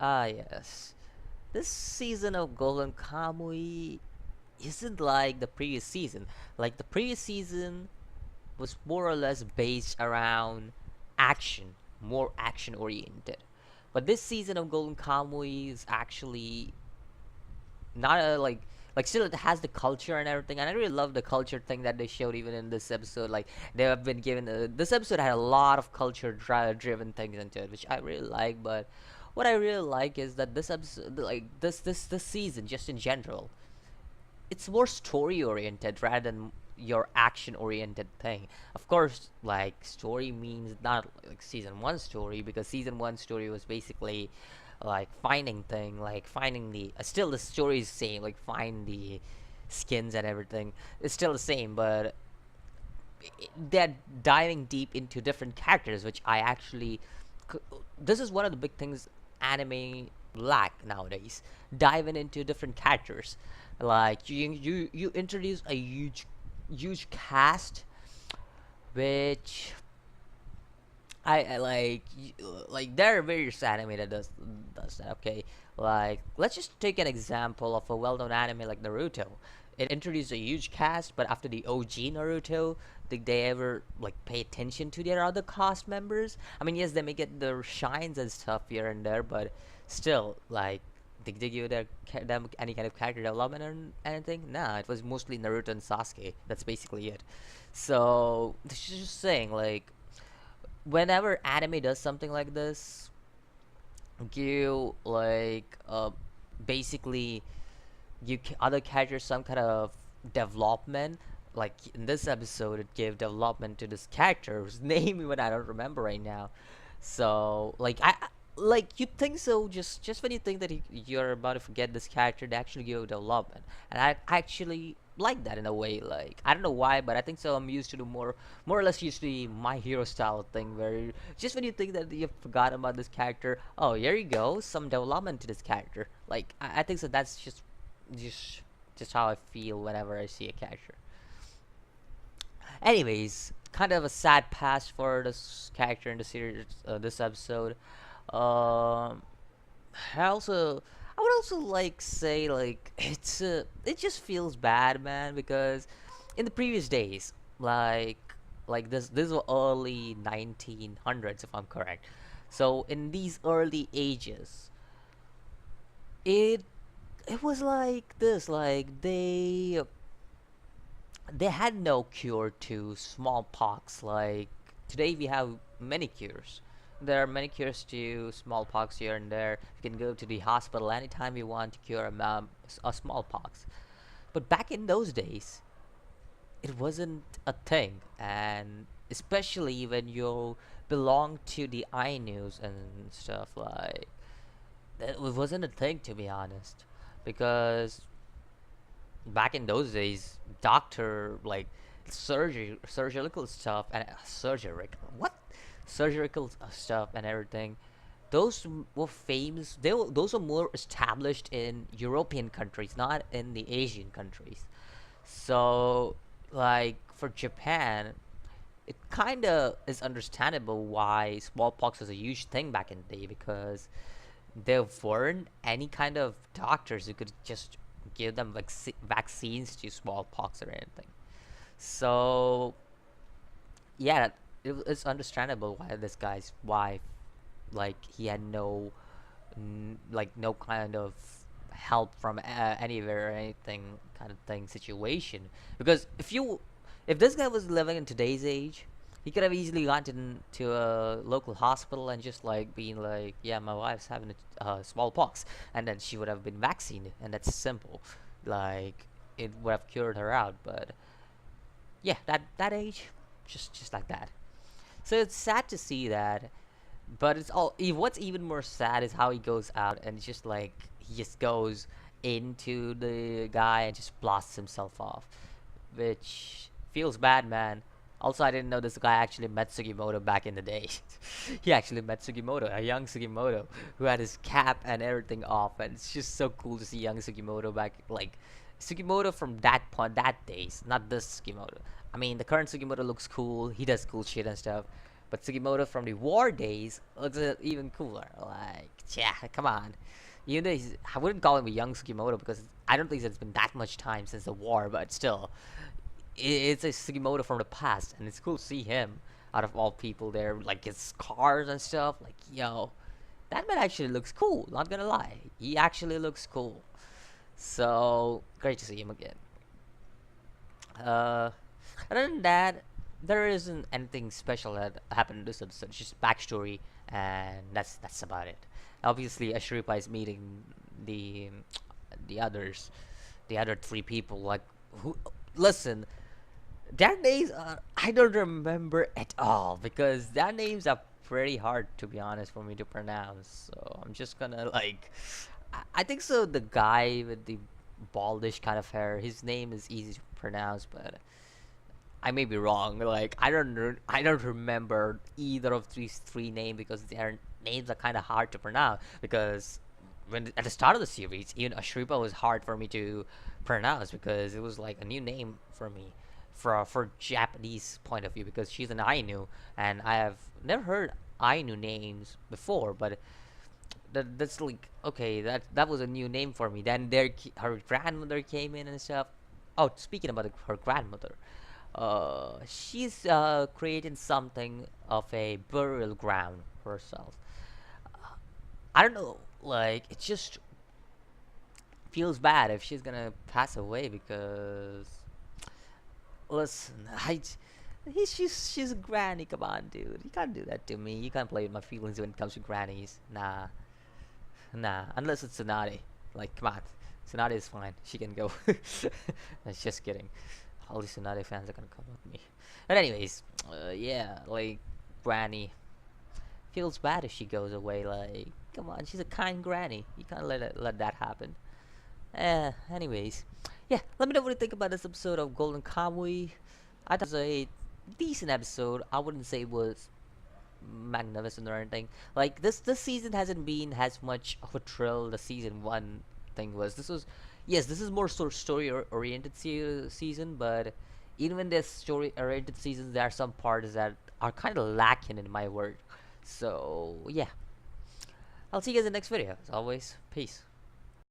Ah, yes. This season of Golden Kamui isn't like the previous season. Like the previous season was more or less based around action, more action oriented. But this season of Golden Kamui is actually not a like still it has the culture and everything, and I really love the culture thing that they showed even in this episode. Like they have been given this episode had a lot of culture driven things into it, which I really like. But what I really like is that this episode, like this season, just in general, it's more story oriented rather than your action oriented thing. Of course, like story means not like season one story, because season one story was basically like finding thing, like finding the still the story is same, like find the skins and everything. It's still the same, but they're diving deep into different characters, which I actually this is one of the big things anime lack nowadays, diving into different characters. Like you introduce a huge cast, which I like like there are various anime that does that. Okay, like let's just take an example of a well-known anime like Naruto. It introduced a huge cast, but after the OG Naruto, did they ever like pay attention to their other cast members? I mean, yes, they may get their shines and stuff here and there, but still, like, did they give them any kind of character development or anything? Nah, it was mostly Naruto and Sasuke. That's basically it. So, this is just saying, like, whenever anime does something like this, you like basically other characters some kind of development. Like in this episode, it gave development to this character whose name even I don't remember right now. So like like you think so just when you think that you're about to forget this character, they actually give development, and I actually like that in a way. Like I don't know why, but I think so. I'm used to the more or less used to the My Hero style thing, where just when you think that you've forgotten about this character, oh here you go, some development to this character. Like I think so. That's just just how I feel whenever I see a character. Anyways, kind of a sad past for this character in the series, this episode. Um, I also, I would also like say like it just feels bad, man, because in the previous days, like this was early 1900s if I'm correct. So in these early ages, it it was like this, like they had no cure to smallpox. Like today, we have many cures. There are many cures to smallpox here and there. You can go to the hospital anytime you want to cure a smallpox. But back in those days, it wasn't a thing, and especially when you belong to the Ainus and stuff, like it wasn't a thing, to be honest, because back in those days, doctor like surgical stuff and surgical stuff and everything. Those were famous. Those were more established in European countries, not in the Asian countries. So, like for Japan, it kind of is understandable why smallpox was a huge thing back in the day, because there weren't any kind of doctors who could just give them vaccines to smallpox or anything. So yeah, it's understandable why this guy's wife, like he had like no kind of help from anywhere or anything kind of thing situation. Because if this guy was living in today's age, he could have easily gone to a local hospital and just like being like, yeah, my wife's having smallpox, and then she would have been vaccinated, and that's simple. Like it would have cured her out. But yeah, that age, just like that. So it's sad to see that, but what's even more sad is how he goes out and just like he just goes into the guy and just blasts himself off, which feels bad, man. Also, I didn't know this guy actually met Sugimoto back in the day. He actually met Sugimoto, a young Sugimoto, who had his cap and everything off, and it's just so cool to see young Sugimoto back, like Sugimoto from that point, that days, not this Sugimoto. I mean, the current Sugimoto looks cool. He does cool shit and stuff, but Sugimoto from the war days looks even cooler. Like Yeah, come on. Even though I wouldn't call him a young Sugimoto because I don't think it's been that much time since the war, but still, it's a Sugimoto from the past, and it's cool to see him out of all people there, like his cars and stuff. Like, yo, that man actually looks cool. Not gonna lie, he actually looks cool. So great to see him again. Uh, Other than that, there isn't anything special that happened in this episode. It's just backstory, and that's about it. Obviously, Ashripa is meeting the the others, the other three people. Like, who? Listen, their names I don't remember at all because their names are pretty hard to be honest for me to pronounce. So I'm just gonna like, I think so. The guy with the baldish kind of hair, his name is easy to pronounce, but I may be wrong. Like I don't remember either of these three names because their names are kind of hard to pronounce. Because when at the start of the series, even Ashripa was hard for me to pronounce because it was like a new name for me, for Japanese point of view because she's an Ainu and I have never heard Ainu names before, but that's like okay that was a new name for me. Then her grandmother came in and stuff. Oh, speaking about her grandmother, she's creating something of a burial ground for herself. I don't know, like it just feels bad if she's gonna pass away because listen, she's a granny. Come on, dude, you can't do that to me. You can't play with my feelings when it comes to grannies. Nah, unless it's Tsunade. Like, come on, Tsunade is fine. She can go. That's just kidding. All these Tsunade fans are gonna come at me. But anyways, yeah, like granny feels bad if she goes away. Like, come on, she's a kind granny. You can't let that happen. Anyways, yeah, let me know what you think about this episode of Golden Kamui. I thought it was a decent episode. I wouldn't say it was magnificent or anything. Like this season hasn't been as much of a thrill the season one thing was. This was yes, this is more story oriented season, but even in this story oriented seasons, there are some parts that are kind of lacking in my word. So yeah, I'll see you guys in the next video. As always, peace.